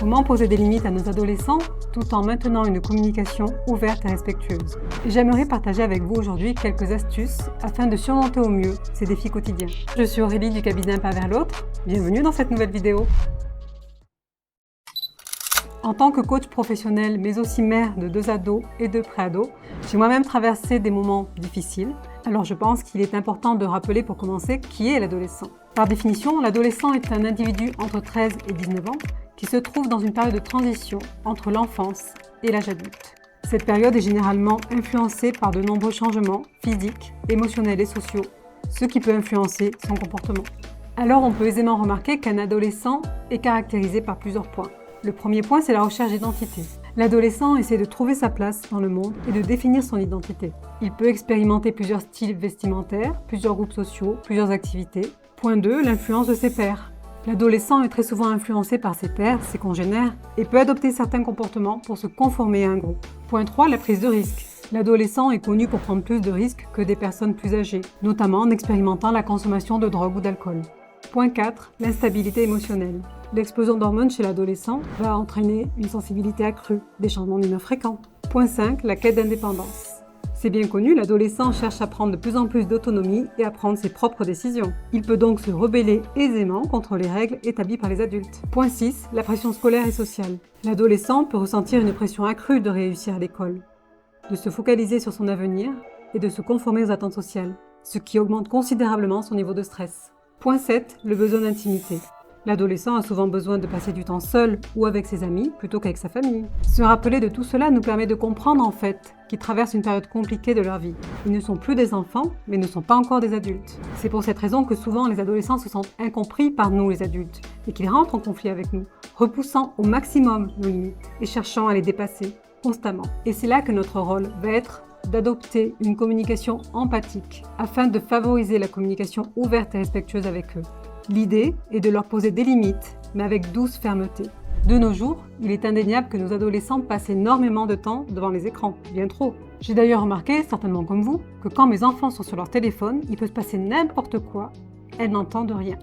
Comment poser des limites à nos adolescents tout en maintenant une communication ouverte et respectueuse? J'aimerais partager avec vous aujourd'hui quelques astuces afin de surmonter au mieux ces défis quotidiens. Je suis Aurélie du cabinet Un pas vers l'autre. Bienvenue dans cette nouvelle vidéo. En tant que coach professionnel, mais aussi mère de 2 ados et 2 pré-ados, j'ai moi-même traversé des moments difficiles. Alors je pense qu'il est important de rappeler pour commencer qui est l'adolescent. Par définition, l'adolescent est un individu entre 13 et 19 ans qui se trouve dans une période de transition entre l'enfance et l'âge adulte. Cette période est généralement influencée par de nombreux changements physiques, émotionnels et sociaux, ce qui peut influencer son comportement. Alors on peut aisément remarquer qu'un adolescent est caractérisé par plusieurs points. Le premier point, c'est la recherche d'identité. L'adolescent essaie de trouver sa place dans le monde et de définir son identité. Il peut expérimenter plusieurs styles vestimentaires, plusieurs groupes sociaux, plusieurs activités. Point 2, l'influence de ses pairs. L'adolescent est très souvent influencé par ses pairs, ses congénères, et peut adopter certains comportements pour se conformer à un groupe. Point 3, la prise de risque. L'adolescent est connu pour prendre plus de risques que des personnes plus âgées, notamment en expérimentant la consommation de drogue ou d'alcool. Point 4, l'instabilité émotionnelle. L'explosion d'hormones chez l'adolescent va entraîner une sensibilité accrue, des changements d'humeur fréquents. Point 5, la quête d'indépendance. C'est bien connu, l'adolescent cherche à prendre de plus en plus d'autonomie et à prendre ses propres décisions. Il peut donc se rebeller aisément contre les règles établies par les adultes. Point 6, la pression scolaire et sociale. L'adolescent peut ressentir une pression accrue de réussir à l'école, de se focaliser sur son avenir et de se conformer aux attentes sociales, ce qui augmente considérablement son niveau de stress. Point 7, le besoin d'intimité. L'adolescent a souvent besoin de passer du temps seul ou avec ses amis plutôt qu'avec sa famille. Se rappeler de tout cela nous permet de comprendre en fait qu'ils traversent une période compliquée de leur vie. Ils ne sont plus des enfants, mais ne sont pas encore des adultes. C'est pour cette raison que souvent les adolescents se sentent incompris par nous les adultes et qu'ils rentrent en conflit avec nous, repoussant au maximum nos limites et cherchant à les dépasser constamment. Et c'est là que notre rôle va être d'adopter une communication empathique afin de favoriser la communication ouverte et respectueuse avec eux. L'idée est de leur poser des limites, mais avec douce fermeté. De nos jours, il est indéniable que nos adolescents passent énormément de temps devant les écrans, bien trop. J'ai d'ailleurs remarqué, certainement comme vous, que quand mes enfants sont sur leur téléphone, il peut se passer n'importe quoi, elles n'entendent rien.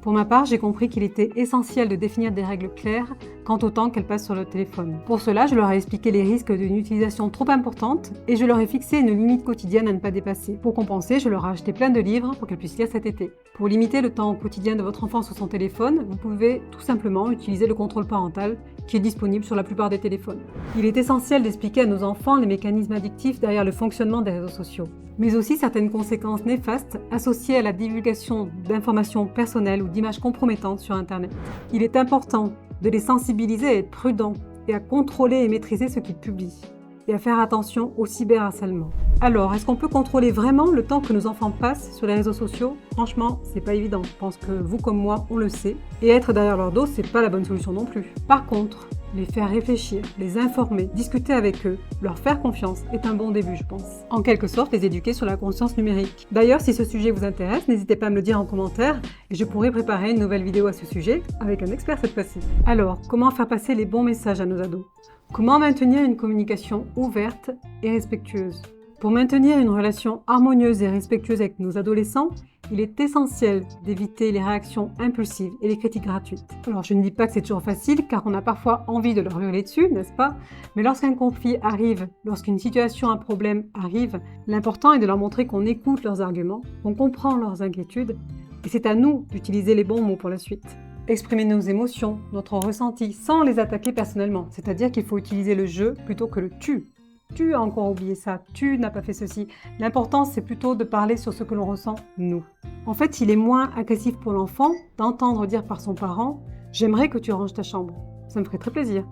Pour ma part, j'ai compris qu'il était essentiel de définir des règles claires quant au temps qu'elles passent sur le téléphone. Pour cela, je leur ai expliqué les risques d'une utilisation trop importante et je leur ai fixé une limite quotidienne à ne pas dépasser. Pour compenser, je leur ai acheté plein de livres pour qu'elles puissent lire cet été. Pour limiter le temps quotidien de votre enfant sur son téléphone, vous pouvez tout simplement utiliser le contrôle parental qui est disponible sur la plupart des téléphones. Il est essentiel d'expliquer à nos enfants les mécanismes addictifs derrière le fonctionnement des réseaux sociaux, mais aussi certaines conséquences néfastes associées à la divulgation d'informations personnelles ou d'images compromettantes sur Internet. Il est important de les sensibiliser à être prudents et à contrôler et maîtriser ce qu'ils publient, et à faire attention au cyberharcèlement. Alors, est-ce qu'on peut contrôler vraiment le temps que nos enfants passent sur les réseaux sociaux? Franchement, c'est pas évident. Je pense que vous comme moi, on le sait. Et être derrière leur dos, c'est pas la bonne solution non plus. Par contre, les faire réfléchir, les informer, discuter avec eux, leur faire confiance est un bon début, je pense. En quelque sorte, les éduquer sur la conscience numérique. D'ailleurs, si ce sujet vous intéresse, n'hésitez pas à me le dire en commentaire et je pourrai préparer une nouvelle vidéo à ce sujet avec un expert cette fois-ci. Alors, comment faire passer les bons messages à nos ados? Comment maintenir une communication ouverte et respectueuse? Pour maintenir une relation harmonieuse et respectueuse avec nos adolescents, il est essentiel d'éviter les réactions impulsives et les critiques gratuites. Alors je ne dis pas que c'est toujours facile car on a parfois envie de leur hurler dessus, n'est-ce pas? Mais lorsqu'un conflit arrive, lorsqu'une situation, un problème arrive, l'important est de leur montrer qu'on écoute leurs arguments, qu'on comprend leurs inquiétudes et c'est à nous d'utiliser les bons mots pour la suite. Exprimer nos émotions, notre ressenti, sans les attaquer personnellement. C'est-à-dire qu'il faut utiliser le je plutôt que le tu. Tu as encore oublié ça, tu n'as pas fait ceci. L'important, c'est plutôt de parler sur ce que l'on ressent, nous. En fait, il est moins agressif pour l'enfant d'entendre dire par son parent « J'aimerais que tu ranges ta chambre, ça me ferait très plaisir ».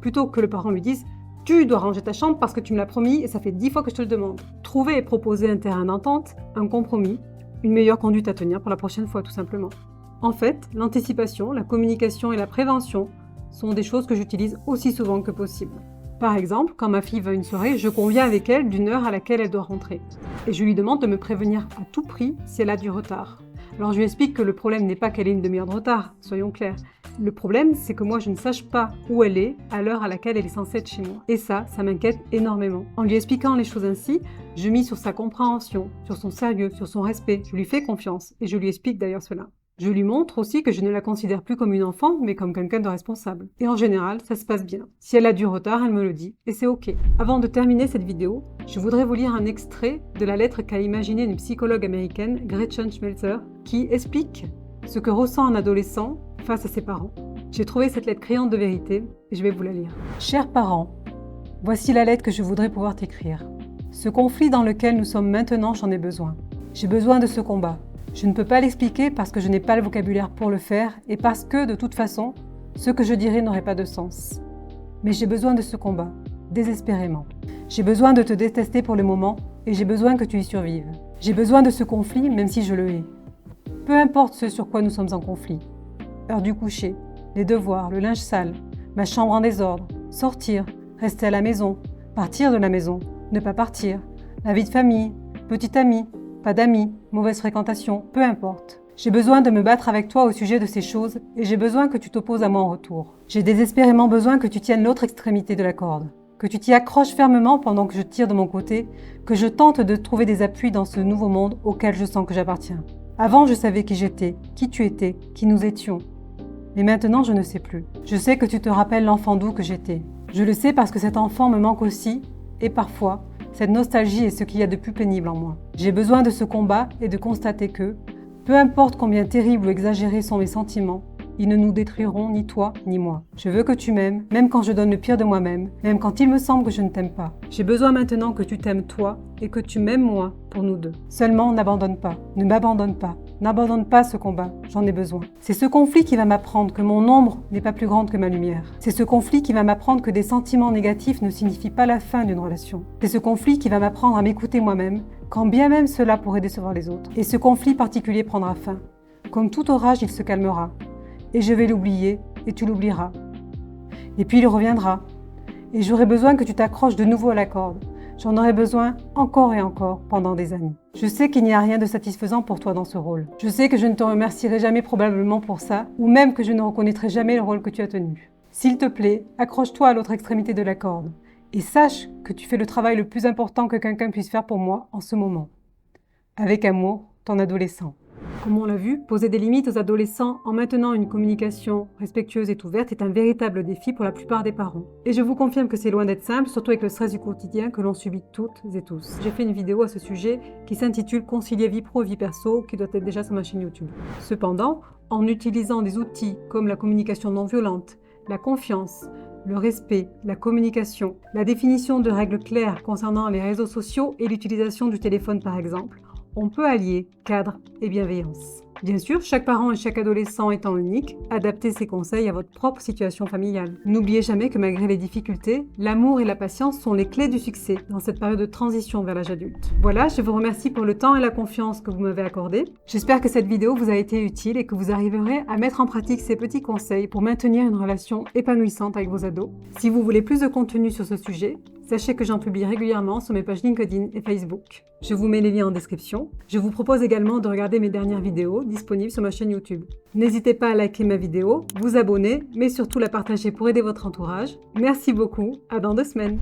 Plutôt que le parent lui dise « Tu dois ranger ta chambre parce que tu me l'as promis et ça fait 10 fois que je te le demande ». Trouver et proposer un terrain d'entente, un compromis, une meilleure conduite à tenir pour la prochaine fois tout simplement. En fait, l'anticipation, la communication et la prévention sont des choses que j'utilise aussi souvent que possible. Par exemple, quand ma fille va à une soirée, je conviens avec elle d'une heure à laquelle elle doit rentrer. Et je lui demande de me prévenir à tout prix si elle a du retard. Alors je lui explique que le problème n'est pas qu'elle ait une demi-heure de retard, soyons clairs. Le problème, c'est que moi je ne sache pas où elle est à l'heure à laquelle elle est censée être chez moi. Et ça m'inquiète énormément. En lui expliquant les choses ainsi, je mise sur sa compréhension, sur son sérieux, sur son respect. Je lui fais confiance et je lui explique d'ailleurs cela. Je lui montre aussi que je ne la considère plus comme une enfant, mais comme quelqu'un de responsable. Et en général, ça se passe bien. Si elle a du retard, elle me le dit, et c'est ok. Avant de terminer cette vidéo, je voudrais vous lire un extrait de la lettre qu'a imaginée une psychologue américaine, Gretchen Schmelzer, qui explique ce que ressent un adolescent face à ses parents. J'ai trouvé cette lettre criante de vérité, et je vais vous la lire. Chers parents, voici la lettre que je voudrais pouvoir t'écrire. Ce conflit dans lequel nous sommes maintenant, j'en ai besoin. J'ai besoin de ce combat. Je ne peux pas l'expliquer parce que je n'ai pas le vocabulaire pour le faire et parce que, de toute façon, ce que je dirais n'aurait pas de sens. Mais j'ai besoin de ce combat, désespérément. J'ai besoin de te détester pour le moment et j'ai besoin que tu y survives. J'ai besoin de ce conflit même si je le hais. Peu importe ce sur quoi nous sommes en conflit. Heure du coucher, les devoirs, le linge sale, ma chambre en désordre, sortir, rester à la maison, partir de la maison, ne pas partir, la vie de famille, petit ami, pas d'amis, mauvaise fréquentation, peu importe. J'ai besoin de me battre avec toi au sujet de ces choses et j'ai besoin que tu t'opposes à moi en retour. J'ai désespérément besoin que tu tiennes l'autre extrémité de la corde, que tu t'y accroches fermement pendant que je tire de mon côté, que je tente de trouver des appuis dans ce nouveau monde auquel je sens que j'appartiens. Avant, je savais qui j'étais, qui tu étais, qui nous étions. Mais maintenant, je ne sais plus. Je sais que tu te rappelles l'enfant doux que j'étais. Je le sais parce que cet enfant me manque aussi et parfois, cette nostalgie est ce qu'il y a de plus pénible en moi. J'ai besoin de ce combat et de constater que, peu importe combien terribles ou exagérés sont mes sentiments, ils ne nous détruiront ni toi ni moi. Je veux que tu m'aimes, même quand je donne le pire de moi-même, même quand il me semble que je ne t'aime pas. J'ai besoin maintenant que tu t'aimes toi et que tu m'aimes moi pour nous deux. Seulement, n'abandonne pas, ne m'abandonne pas. N'abandonne pas ce combat, j'en ai besoin. C'est ce conflit qui va m'apprendre que mon ombre n'est pas plus grande que ma lumière. C'est ce conflit qui va m'apprendre que des sentiments négatifs ne signifient pas la fin d'une relation. C'est ce conflit qui va m'apprendre à m'écouter moi-même, quand bien même cela pourrait décevoir les autres. Et ce conflit particulier prendra fin. Comme tout orage, il se calmera. Et je vais l'oublier, et tu l'oublieras. Et puis il reviendra. Et j'aurai besoin que tu t'accroches de nouveau à la corde. J'en aurai besoin encore et encore pendant des années. Je sais qu'il n'y a rien de satisfaisant pour toi dans ce rôle. Je sais que je ne te remercierai jamais probablement pour ça, ou même que je ne reconnaîtrai jamais le rôle que tu as tenu. S'il te plaît, accroche-toi à l'autre extrémité de la corde. Et sache que tu fais le travail le plus important que quelqu'un puisse faire pour moi en ce moment. Avec amour, ton adolescent. Comme on l'a vu, poser des limites aux adolescents en maintenant une communication respectueuse et ouverte est un véritable défi pour la plupart des parents. Et je vous confirme que c'est loin d'être simple, surtout avec le stress du quotidien que l'on subit toutes et tous. J'ai fait une vidéo à ce sujet qui s'intitule « Concilier vie pro et vie perso » qui doit être déjà sur ma chaîne YouTube. Cependant, en utilisant des outils comme la communication non violente, la confiance, le respect, la communication, la définition de règles claires concernant les réseaux sociaux et l'utilisation du téléphone par exemple, on peut allier cadre et bienveillance. Bien sûr, chaque parent et chaque adolescent étant unique, adaptez ces conseils à votre propre situation familiale. N'oubliez jamais que malgré les difficultés, l'amour et la patience sont les clés du succès dans cette période de transition vers l'âge adulte. Voilà, je vous remercie pour le temps et la confiance que vous m'avez accordé. J'espère que cette vidéo vous a été utile et que vous arriverez à mettre en pratique ces petits conseils pour maintenir une relation épanouissante avec vos ados. Si vous voulez plus de contenu sur ce sujet, sachez que j'en publie régulièrement sur mes pages LinkedIn et Facebook. Je vous mets les liens en description. Je vous propose également de regarder mes dernières vidéos disponibles sur ma chaîne YouTube. N'hésitez pas à liker ma vidéo, vous abonner, mais surtout la partager pour aider votre entourage. Merci beaucoup, à dans 2 semaines.